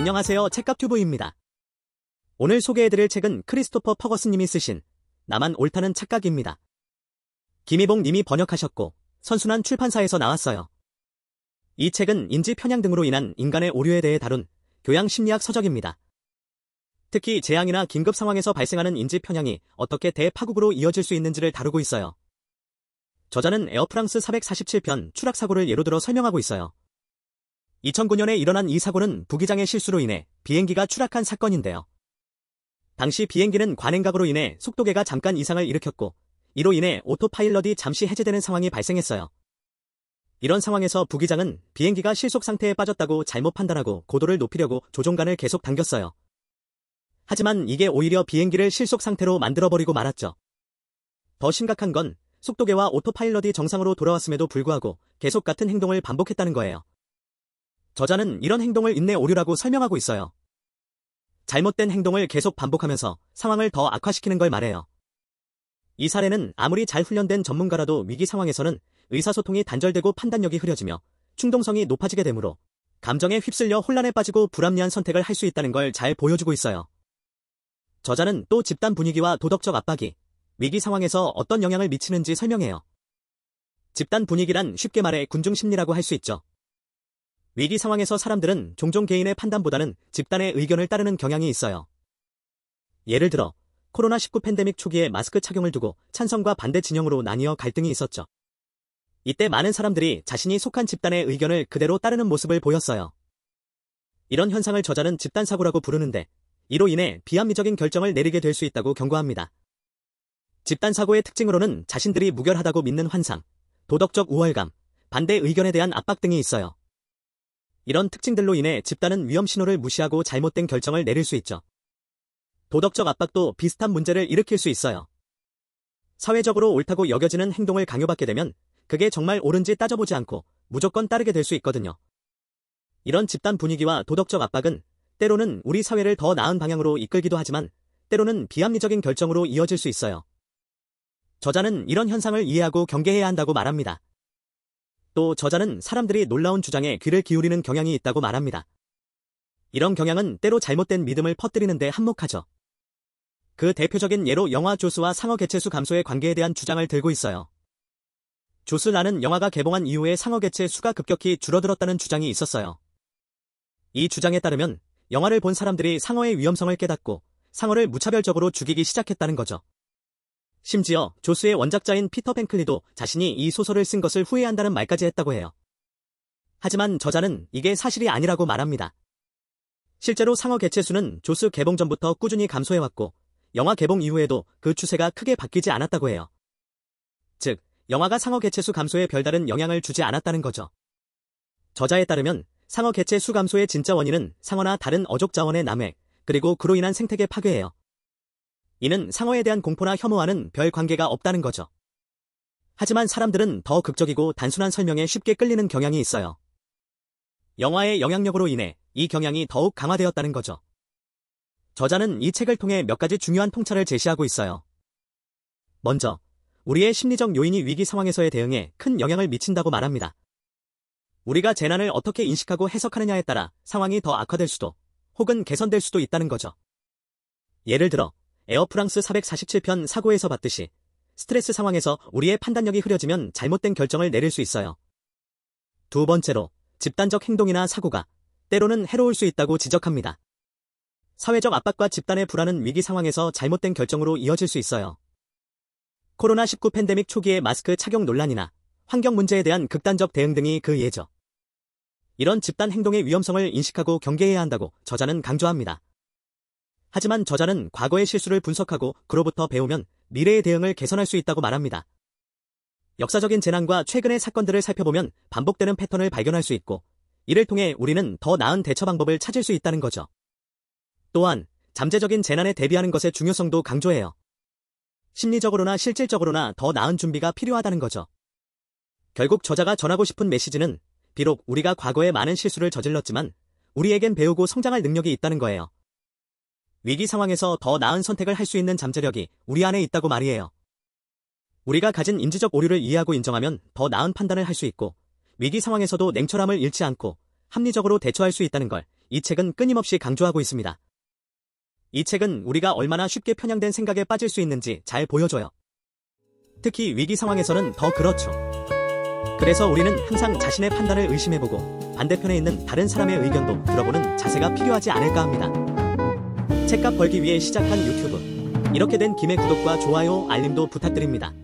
안녕하세요, 책갑튜브입니다. 오늘 소개해드릴 책은 크리스토퍼 퍼거슨님이 쓰신 나만 옳다는 착각입니다. 김희봉 님이 번역하셨고 선순환 출판사에서 나왔어요. 이 책은 인지 편향 등으로 인한 인간의 오류에 대해 다룬 교양 심리학 서적입니다. 특히 재앙이나 긴급 상황에서 발생하는 인지 편향이 어떻게 대파국으로 이어질 수 있는지를 다루고 있어요. 저자는 에어프랑스 447편 추락 사고를 예로 들어 설명하고 있어요. 2009년에 일어난 이 사고는 부기장의 실수로 인해 비행기가 추락한 사건인데요. 당시 비행기는 관행각으로 인해 속도계가 잠깐 이상을 일으켰고 이로 인해 오토파일럿이 잠시 해제되는 상황이 발생했어요. 이런 상황에서 부기장은 비행기가 실속 상태에 빠졌다고 잘못 판단하고 고도를 높이려고 조종간을 계속 당겼어요. 하지만 이게 오히려 비행기를 실속 상태로 만들어버리고 말았죠. 더 심각한 건 속도계와 오토파일럿이 정상으로 돌아왔음에도 불구하고 계속 같은 행동을 반복했다는 거예요. 저자는 이런 행동을 인내 오류라고 설명하고 있어요. 잘못된 행동을 계속 반복하면서 상황을 더 악화시키는 걸 말해요. 이 사례는 아무리 잘 훈련된 전문가라도 위기 상황에서는 의사소통이 단절되고 판단력이 흐려지며 충동성이 높아지게 되므로 감정에 휩쓸려 혼란에 빠지고 불합리한 선택을 할 수 있다는 걸 잘 보여주고 있어요. 저자는 또 집단 분위기와 도덕적 압박이 위기 상황에서 어떤 영향을 미치는지 설명해요. 집단 분위기란 쉽게 말해 군중 심리라고 할 수 있죠. 위기 상황에서 사람들은 종종 개인의 판단보다는 집단의 의견을 따르는 경향이 있어요. 예를 들어 코로나19 팬데믹 초기에 마스크 착용을 두고 찬성과 반대 진영으로 나뉘어 갈등이 있었죠. 이때 많은 사람들이 자신이 속한 집단의 의견을 그대로 따르는 모습을 보였어요. 이런 현상을 저자는 집단사고라고 부르는데 이로 인해 비합리적인 결정을 내리게 될 수 있다고 경고합니다. 집단사고의 특징으로는 자신들이 무결하다고 믿는 환상, 도덕적 우월감, 반대 의견에 대한 압박 등이 있어요. 이런 특징들로 인해 집단은 위험 신호를 무시하고 잘못된 결정을 내릴 수 있죠. 도덕적 압박도 비슷한 문제를 일으킬 수 있어요. 사회적으로 옳다고 여겨지는 행동을 강요받게 되면 그게 정말 옳은지 따져보지 않고 무조건 따르게 될 수 있거든요. 이런 집단 분위기와 도덕적 압박은 때로는 우리 사회를 더 나은 방향으로 이끌기도 하지만 때로는 비합리적인 결정으로 이어질 수 있어요. 저자는 이런 현상을 이해하고 경계해야 한다고 말합니다. 또 저자는 사람들이 놀라운 주장에 귀를 기울이는 경향이 있다고 말합니다. 이런 경향은 때로 잘못된 믿음을 퍼뜨리는 데 한몫하죠. 그 대표적인 예로 영화 조스와 상어 개체수 감소의 관계에 대한 주장을 들고 있어요. 조스라는 영화가 개봉한 이후에 상어 개체 수가 급격히 줄어들었다는 주장이 있었어요. 이 주장에 따르면 영화를 본 사람들이 상어의 위험성을 깨닫고 상어를 무차별적으로 죽이기 시작했다는 거죠. 심지어 조스의 원작자인 피터 팽클리도 자신이 이 소설을 쓴 것을 후회한다는 말까지 했다고 해요. 하지만 저자는 이게 사실이 아니라고 말합니다. 실제로 상어 개체수는 조스 개봉 전부터 꾸준히 감소해왔고 영화 개봉 이후에도 그 추세가 크게 바뀌지 않았다고 해요. 즉, 영화가 상어 개체수 감소에 별다른 영향을 주지 않았다는 거죠. 저자에 따르면 상어 개체수 감소의 진짜 원인은 상어나 다른 어족 자원의 남획, 그리고 그로 인한 생태계 파괴예요. 이는 상어에 대한 공포나 혐오와는 별 관계가 없다는 거죠. 하지만 사람들은 더 극적이고 단순한 설명에 쉽게 끌리는 경향이 있어요. 영화의 영향력으로 인해 이 경향이 더욱 강화되었다는 거죠. 저자는 이 책을 통해 몇 가지 중요한 통찰을 제시하고 있어요. 먼저, 우리의 심리적 요인이 위기 상황에서의 대응에 큰 영향을 미친다고 말합니다. 우리가 재난을 어떻게 인식하고 해석하느냐에 따라 상황이 더 악화될 수도, 혹은 개선될 수도 있다는 거죠. 예를 들어, 에어프랑스 447편 사고에서 봤듯이 스트레스 상황에서 우리의 판단력이 흐려지면 잘못된 결정을 내릴 수 있어요. 두 번째로, 집단적 행동이나 사고가 때로는 해로울 수 있다고 지적합니다. 사회적 압박과 집단의 불안은 위기 상황에서 잘못된 결정으로 이어질 수 있어요. 코로나19 팬데믹 초기의 마스크 착용 논란이나 환경 문제에 대한 극단적 대응 등이 그 예죠. 이런 집단 행동의 위험성을 인식하고 경계해야 한다고 저자는 강조합니다. 하지만 저자는 과거의 실수를 분석하고 그로부터 배우면 미래의 대응을 개선할 수 있다고 말합니다. 역사적인 재난과 최근의 사건들을 살펴보면 반복되는 패턴을 발견할 수 있고 이를 통해 우리는 더 나은 대처 방법을 찾을 수 있다는 거죠. 또한 잠재적인 재난에 대비하는 것의 중요성도 강조해요. 심리적으로나 실질적으로나 더 나은 준비가 필요하다는 거죠. 결국 저자가 전하고 싶은 메시지는 비록 우리가 과거에 많은 실수를 저질렀지만 우리에겐 배우고 성장할 능력이 있다는 거예요. 위기 상황에서 더 나은 선택을 할 수 있는 잠재력이 우리 안에 있다고 말이에요. 우리가 가진 인지적 오류를 이해하고 인정하면 더 나은 판단을 할 수 있고 위기 상황에서도 냉철함을 잃지 않고 합리적으로 대처할 수 있다는 걸 이 책은 끊임없이 강조하고 있습니다. 이 책은 우리가 얼마나 쉽게 편향된 생각에 빠질 수 있는지 잘 보여줘요. 특히 위기 상황에서는 더 그렇죠. 그래서 우리는 항상 자신의 판단을 의심해보고 반대편에 있는 다른 사람의 의견도 들어보는 자세가 필요하지 않을까 합니다. 책값 벌기 위해 시작한 유튜브. 이렇게 된 김의 구독과 좋아요, 알림도 부탁드립니다.